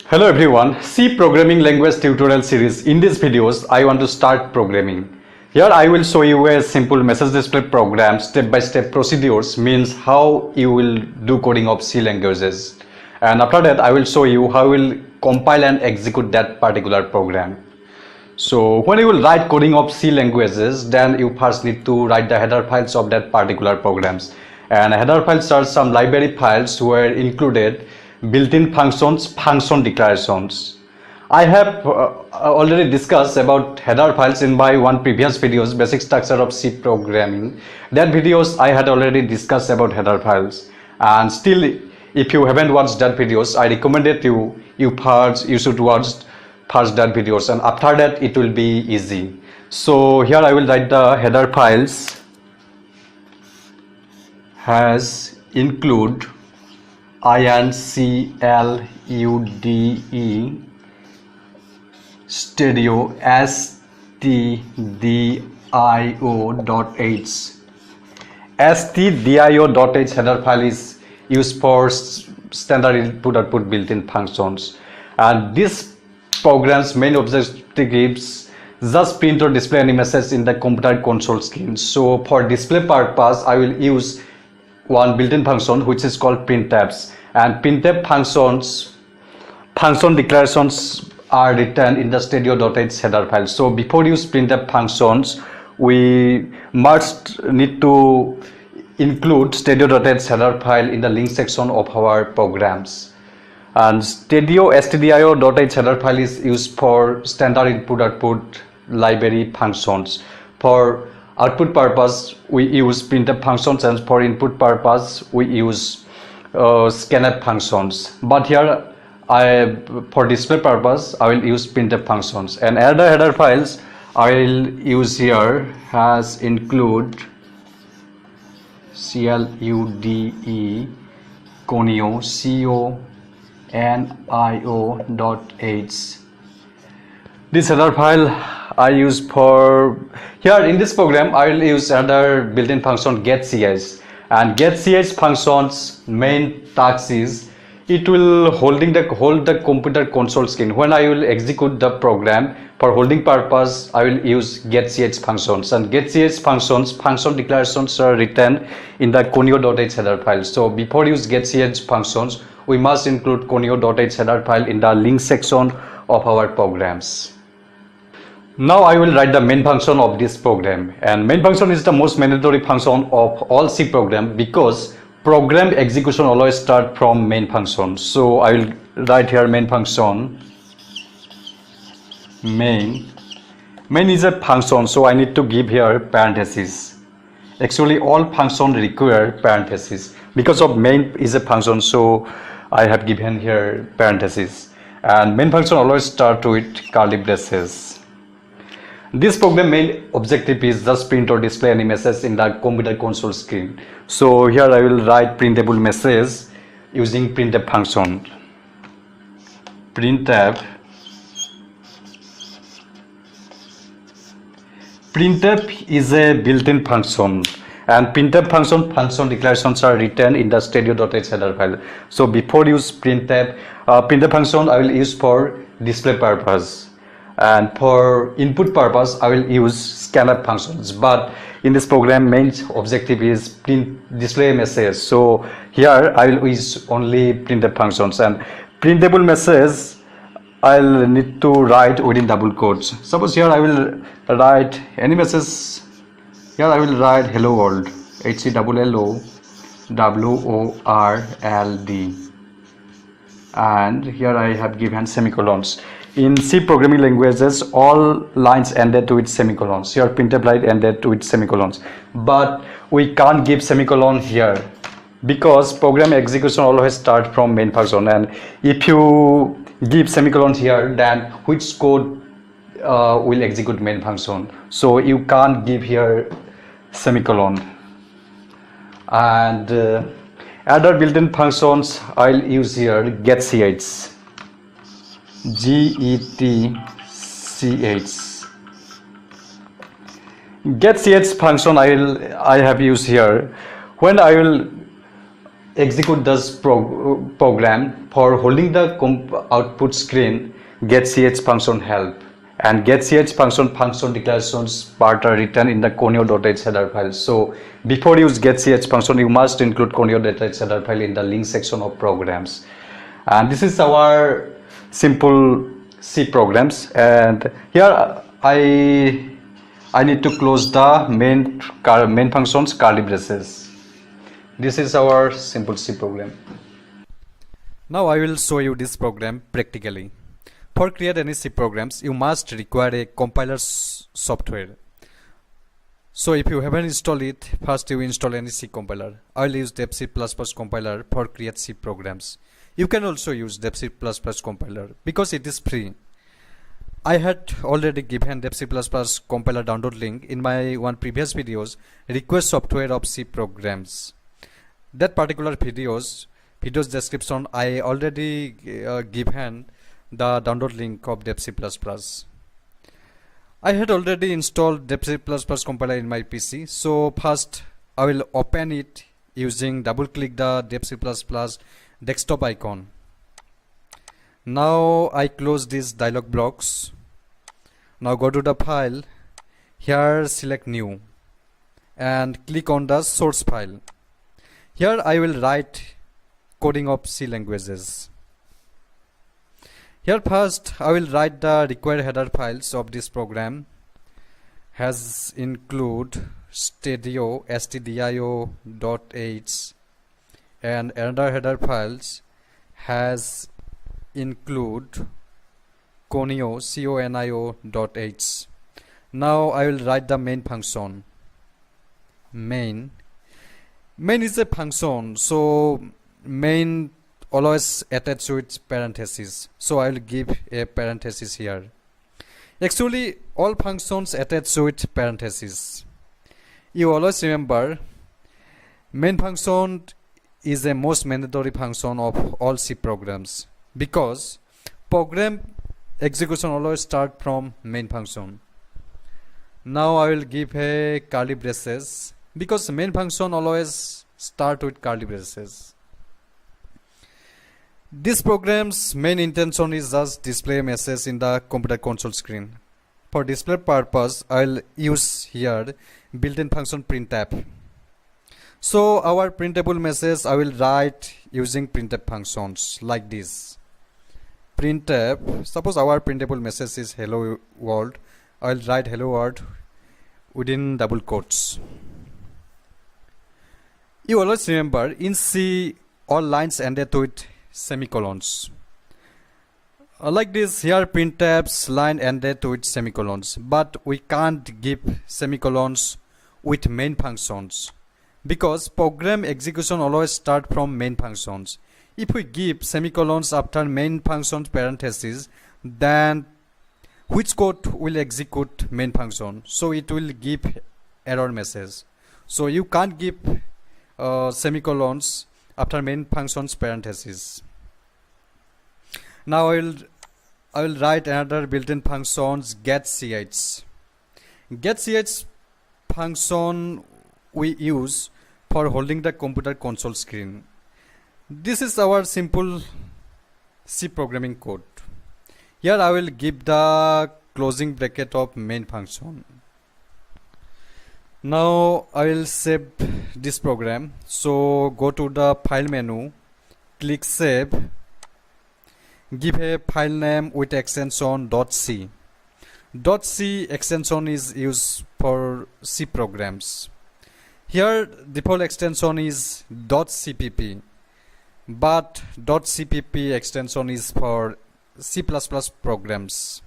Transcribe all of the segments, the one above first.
Hello everyone, C programming language tutorial series. In these videos, I want to start programming. Here I will show you a simple message display program, step-by-step procedures means how you will do coding of C languages. And after that, I will show you how you will compile and execute that particular program. So when you will write coding of C languages, then you first need to write the header files of that particular programs. And header files are some library files where included built-in functions, function declarations. I have already discussed about header files in my one previous videos, basic structure of C programming. That videos I had already discussed about header files, and still if you haven't watched that videos, I recommended you should watch first that videos, and after that it will be easy. So here I will write the header files has include INCLUDE stereo stdio.h. stdio.h header file is used for standard input-output built-in functions, and this program's main objective is just print or display any message in the computer console screen. So for display purpose, I will use one built-in function which is called printfs, and printf function declarations are written in the stdio.h header file. So before use printf functions, we must need to include stdio.h header file in the link section of our programs. And stdio.h header file is used for standard input-output library functions. For output purpose we use printf functions, and for input purpose we use scanf functions. But here for display purpose I will use printf functions. And other header files I will use here has include CLUDE conio conio.h. This header file I use for here in this program. I will use another built-in function getCH, and getCH function's main task is it will hold the computer console screen. When I will execute the program for holding purpose, I will use getCH functions, and getCH functions function declarations are written in the conio.h header file. So before use getCH functions, we must include conio.h header file in the link section of our programs. Now I will write the main function of this program, and main function is the most mandatory function of all C program because program execution always start from main function. So I will write here main function. Main is a function, so I need to give here parentheses. Actually all functions require parentheses because of main is a function, so I have given here parentheses, and main function always start with curly braces. This program main objective is just print or display any message in the computer console screen. So here I will write printable message using printf function. Printf is a built-in function, and printf function declarations are written in the stdio.h header file. So before use printf function I will use for display purpose, and for input purpose I will use scanf functions. But in this program main objective is display message, so here I will use only printf functions. And printable message I'll need to write within double quotes. Suppose here I will write any message. Here I will write hello world, HELLOWORLD, and here I have given semicolons. In C programming languages, all lines ended with semicolons. Here printf line ended with semicolons, but we can't give semicolon here because program execution always start from main function, and if you give semicolons here, then which code will execute main function? So you can't give here semicolon. And other built-in functions I'll use here getCH. getCH function I have used here. When I will execute this program. For holding the output screen, getCH function help, and getCH function declarations part are written in the conio.h header file. So before you use getCH function, you must include conio.h header file in the link section of programs. And this is our simple C programs. And here I need to close the main functions curly braces. This is our simple C program. Now I will show you this program practically. For create any C programs, you must require a compiler software. So if you haven't installed it, first you install any C compiler. I will use DevC++ compiler for create C programs. You can also use DevC++ compiler because it is free. I had already given DevC++ compiler download link in my one previous videos, request software of C programs. That particular video's description I already given the download link of DevC++. I had already installed DevC++ compiler in my PC, so first I will open it using double click the DevC++ desktop icon. Now I close these dialog blocks. Now go to the file, here select new and click on the source file. Here I will write coding of C languages. Here first I will write the required header files of this program, has include stdio.h, and another header files has include conio.h. Now I will write the main function. Main is a function, so main always attached with parentheses, so I will give a parenthesis here. Actually all functions attached with parentheses. You always remember main function is a most mandatory function of all C programs because program execution always start from main function. Now I will give a curly braces because main function always start with curly braces. This program's main intention is just display a message in the computer console screen. For display purpose, I'll use here built-in function printf. So our printable message I will write using printf functions like this. Printf, suppose our printable message is hello world, I will write hello world within double quotes. You always remember in C all lines ended with semicolons. Like this, here printf's line ended with semicolons, but we can't give semicolons with main functions because program execution always start from main functions. If we give semicolons after main functions parentheses, then which code will execute main function? So it will give error message. So you can't give semicolons after main functions parentheses. Now I will write another built-in functions getCH. getCH function we use for holding the computer console screen. This is our simple C programming code. Here I will give the closing bracket of main function. Now I will save this program. So go to the file menu, click save, give a file name with extension .c. .c extension is used for C programs. Here default extension is .cpp, but .cpp extension is for C++ programs.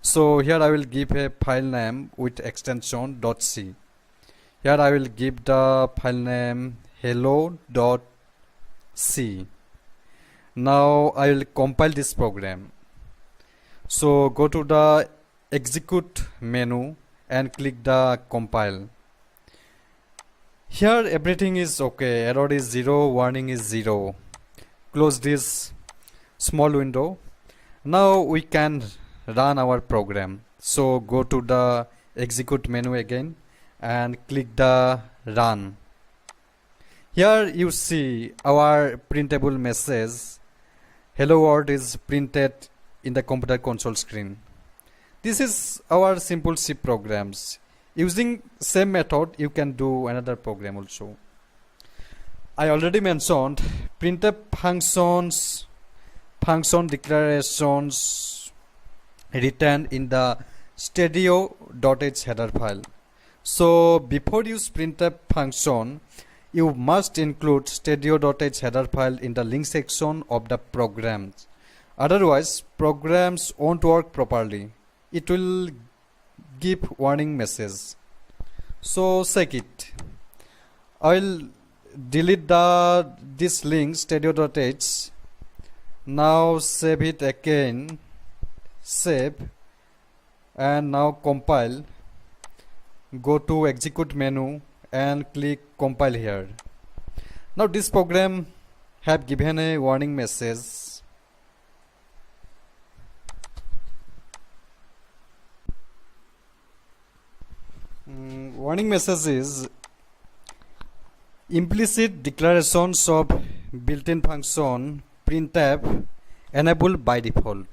So here I will give a file name with extension .c. Here I will give the file name hello.c. Now I will compile this program. So go to the execute menu and click the compile. Here everything is okay. Error is 0, warning is 0. Close this small window. Now we can run our program. So go to the execute menu again and click the run. Here you see our printable message. Hello world is printed in the computer console screen. This is our simple C programs. Using same method you can do another program also. I already mentioned printf functions, function declarations written in the stadio.h header file. So before you use printf function, you must include stadio.h header file in the link section of the programs. Otherwise, programs won't work properly. It will give warning message. So check it. I will delete this link stadio.h. Now save it again. Save, and now compile. Go to execute menu and click compile here. Now this program have given a warning message. Warning message is implicit declarations of built-in function printf enabled by default.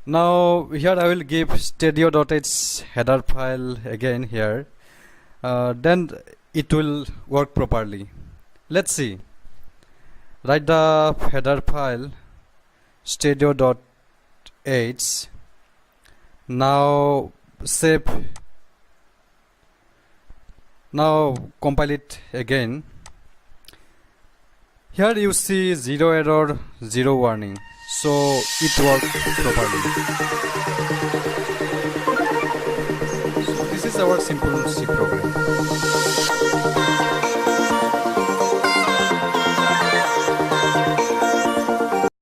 Now here I will give stadio.h header file again here. Then it will work properly. Let's see. Write the header file stadio.h. Now save. Now compile it again. Here you see 0 error, 0 warning. So it worked properly. So this is our simple C program.